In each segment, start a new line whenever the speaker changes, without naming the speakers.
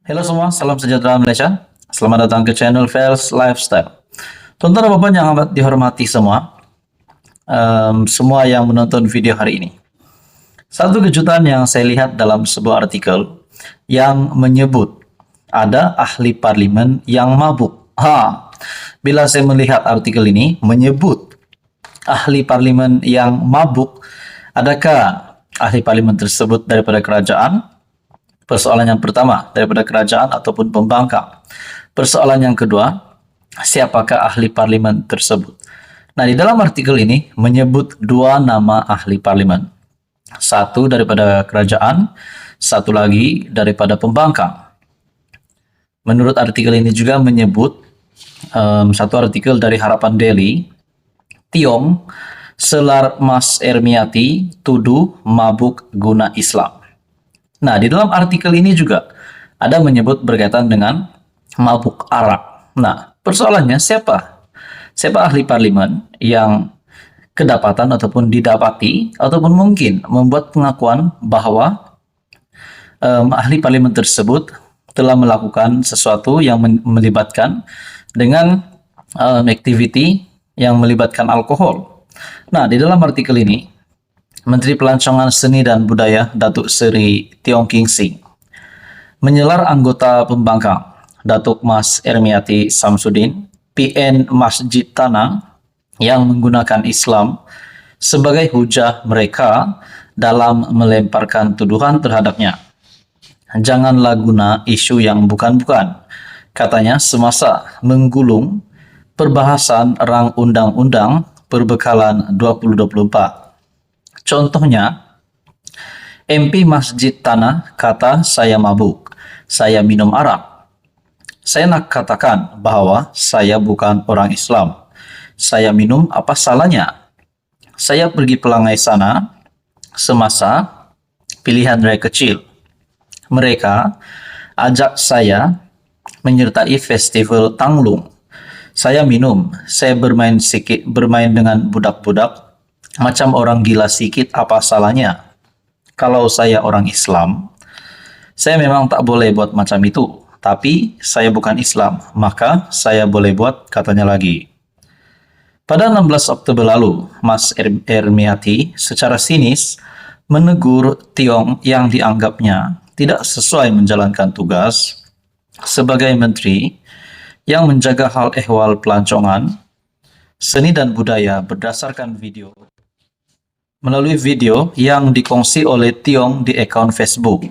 Halo semua, salam sejahtera Malaysia. Selamat datang ke channel Fels Lifestyle. Tuan-tuan dan puan yang amat dihormati semua, semua yang menonton video hari ini. Satu kejutan yang saya lihat dalam sebuah artikel yang menyebut ada ahli parlimen yang mabuk. Bila saya melihat artikel ini menyebut ahli parlimen yang mabuk, adakah ahli parlimen tersebut daripada kerajaan? Persoalan yang pertama, daripada kerajaan ataupun pembangkang. Persoalan yang kedua, siapakah ahli parlimen tersebut? Nah, di dalam artikel ini menyebut dua nama ahli parlimen. Satu daripada kerajaan, satu lagi daripada pembangkang. Menurut artikel ini juga menyebut satu artikel dari Harapan Daily, Tiong, Selar Mas Ermiati, tuduh mabuk guna Islam. Nah, di dalam artikel ini juga ada menyebut berkaitan dengan mabuk arak. Nah, persoalannya siapa? Siapa ahli parlimen yang kedapatan ataupun didapati ataupun mungkin membuat pengakuan bahwa ahli parlimen tersebut telah melakukan sesuatu yang melibatkan dengan aktiviti yang melibatkan alkohol. Nah, di dalam artikel ini Menteri Pelancongan Seni dan Budaya Datuk Seri Tiong King Sing menyelar anggota pembangkang Datuk Mas Ermiati Samsudin, PN Masjid Tanah yang menggunakan Islam sebagai hujah mereka dalam melemparkan tuduhan terhadapnya. Janganlah guna isu yang bukan-bukan, katanya semasa menggulung perbahasan rang undang-undang perbekalan 2024. Contohnya, MP Masjid Tanah kata saya mabuk, saya minum arak. Saya nak katakan bahwa saya bukan orang Islam. Saya minum, apa salahnya? Saya pergi pelangai sana semasa pilihan raya kecil. Mereka ajak saya menyertai festival Tanglung. Saya minum, saya bermain dengan budak-budak. Macam orang gila sikit, apa salahnya? Kalau saya orang Islam, saya memang tak boleh buat macam itu. Tapi saya bukan Islam, maka saya boleh buat, katanya lagi. Pada 16 Oktober lalu, Mas Ermiati secara sinis menegur Tiong yang dianggapnya tidak sesuai menjalankan tugas sebagai menteri yang menjaga hal ehwal pelancongan, seni dan budaya berdasarkan video. Melalui video yang dikongsi oleh Tiong di akun Facebook,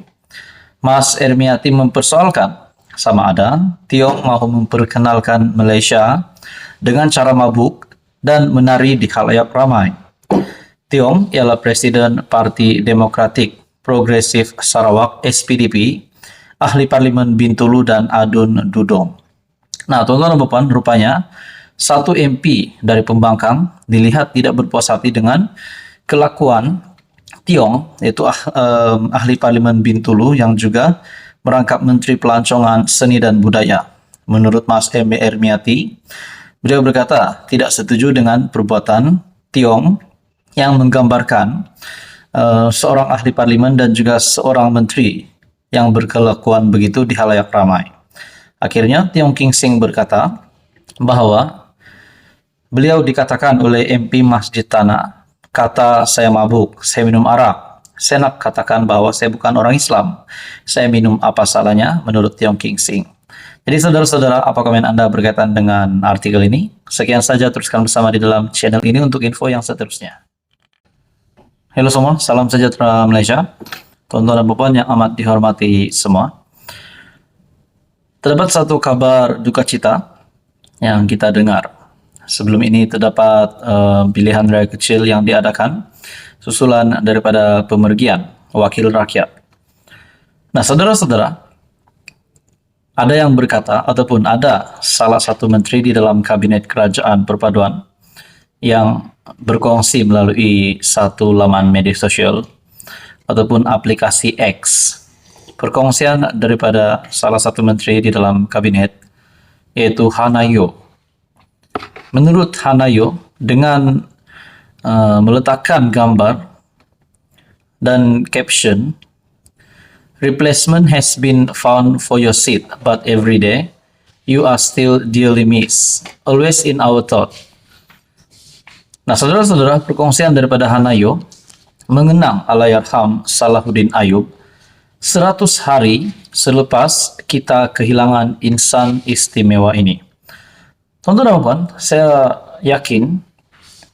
Mas Ermiati mempersoalkan sama ada Tiong mahu memperkenalkan Malaysia dengan cara mabuk dan menari di khalayak ramai. Tiong ialah Presiden Parti Demokratik Progresif Sarawak SPDP, ahli parlimen Bintulu dan Adun Dudong. Nah, tuan-tuan dan puan, rupanya satu MP dari pembangkang dilihat tidak berpuas hati dengan kelakuan Tiong, yaitu ahli parlimen Bintulu yang juga merangkap Menteri Pelancongan Seni dan Budaya. Menurut Mas Ermiati, beliau berkata tidak setuju dengan perbuatan Tiong yang menggambarkan seorang ahli parlimen dan juga seorang menteri yang berkelakuan begitu di halayak ramai. Akhirnya Tiong King Sing berkata bahwa beliau dikatakan oleh MP Masjid Tanah, kata saya mabuk, saya minum arak. Saya nak katakan bahwa saya bukan orang Islam. Saya minum, apa salahnya menurut Tiong King Sing. Jadi saudara-saudara, apa komen Anda berkaitan dengan artikel ini? Sekian saja, teruskan bersama di dalam channel ini untuk info yang seterusnya. Halo semua, salam sejahtera Malaysia. Tuan-tuan dan puan yang amat dihormati semua. Terdapat satu kabar duka cita yang kita dengar. Sebelum ini terdapat pilihan raya kecil yang diadakan susulan daripada pemergian wakil rakyat. Nah, saudara-saudara, ada yang berkata ataupun ada salah satu menteri di dalam kabinet kerajaan perpaduan yang berkongsi melalui satu laman media sosial ataupun aplikasi X. Perkongsian daripada salah satu menteri di dalam kabinet yaitu Hanayo. Menurut Hanayo, dengan meletakkan gambar dan caption Replacement has been found for your seat, but every day you are still dearly missed, always in our thought. Nah, saudara-saudara, perkongsian daripada Hanayo mengenang Allahyarham Salahuddin Ayub 100 hari selepas kita kehilangan insan istimewa ini. Tuan-tuan dan puan, saya yakin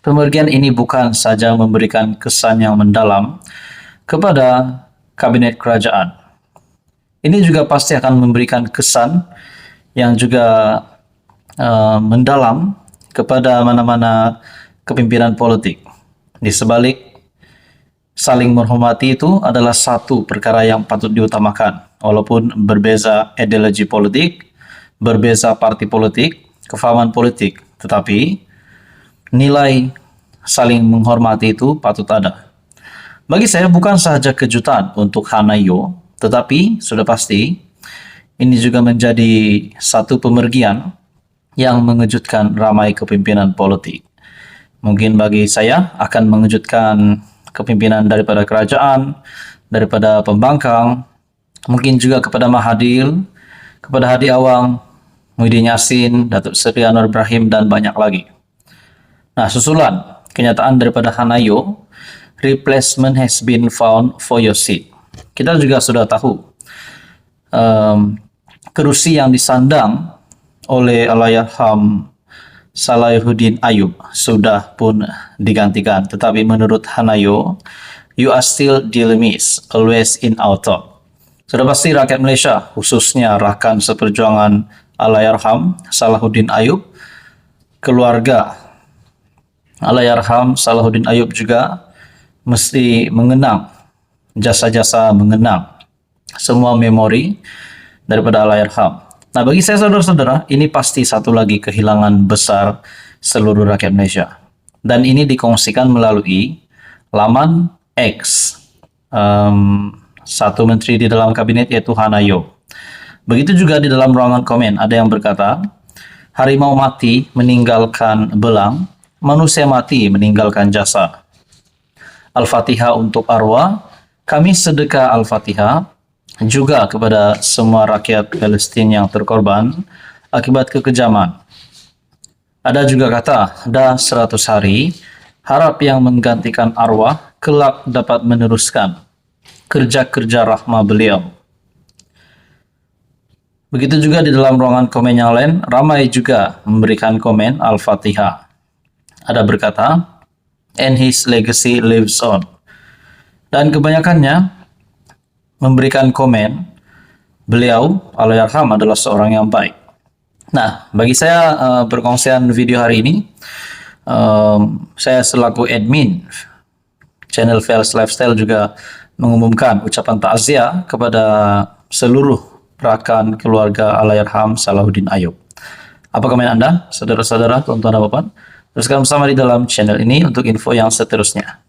pemergian ini bukan saja memberikan kesan yang mendalam kepada kabinet kerajaan. Ini juga pasti akan memberikan kesan yang juga mendalam kepada mana-mana kepimpinan politik. Di sebalik saling menghormati itu adalah satu perkara yang patut diutamakan. Walaupun berbeza ideologi politik, berbeza parti politik, kefahaman politik, tetapi nilai saling menghormati itu patut ada. Bagi saya bukan sahaja kejutan untuk Hanayo, tetapi sudah pasti ini juga menjadi satu pemergian yang mengejutkan ramai kepimpinan politik. Mungkin bagi saya akan mengejutkan kepimpinan daripada kerajaan, daripada pembangkang, mungkin juga kepada Mahathir, kepada Hadi Awang, Muhyiddin Yassin, Datuk Seri Anwar Ibrahim, dan banyak lagi. Nah, susulan kenyataan daripada Hanayo, replacement has been found for your seat. Kita juga sudah tahu kerusi yang disandang oleh Allahyarham Salahuddin Ayub sudah pun digantikan. Tetapi menurut Hanayo, you are still dearly missed, always in our thought. Sudah pasti rakyat Malaysia, khususnya rakan seperjuangan Allahyarham Salahuddin Ayub, keluarga Allahyarham Salahuddin Ayub juga mesti mengenang jasa-jasa, mengenang semua memori daripada Allahyarham. Nah, bagi saya saudara-saudara, ini pasti satu lagi kehilangan besar seluruh rakyat Malaysia. Dan ini dikongsikan melalui laman X. Satu menteri di dalam kabinet yaitu Hanayo. Begitu juga di dalam ruangan komen ada yang berkata, harimau mati meninggalkan belang, manusia mati meninggalkan jasa. Al-Fatihah untuk arwah, kami sedekah Al-Fatihah juga kepada semua rakyat Palestin yang terkorban akibat kekejaman. Ada juga kata, dah 100 hari, harap yang menggantikan arwah kelak dapat meneruskan kerja-kerja rahmah beliau. Begitu juga di dalam ruangan komen yang lain, ramai juga memberikan komen Al-Fatihah. Ada berkata, and his legacy lives on. Dan kebanyakannya memberikan komen, beliau, Allahyarham, adalah seorang yang baik. Nah, bagi saya perkongsian video hari ini, saya selaku admin channel Fels Lifestyle juga mengumumkan ucapan takziah kepada seluruh rakan keluarga Allahyarham Salahuddin Ayub. Apa komen Anda, saudara-saudara, tuan-tuan dan puan? Teruskan bersama di dalam channel ini untuk info yang seterusnya.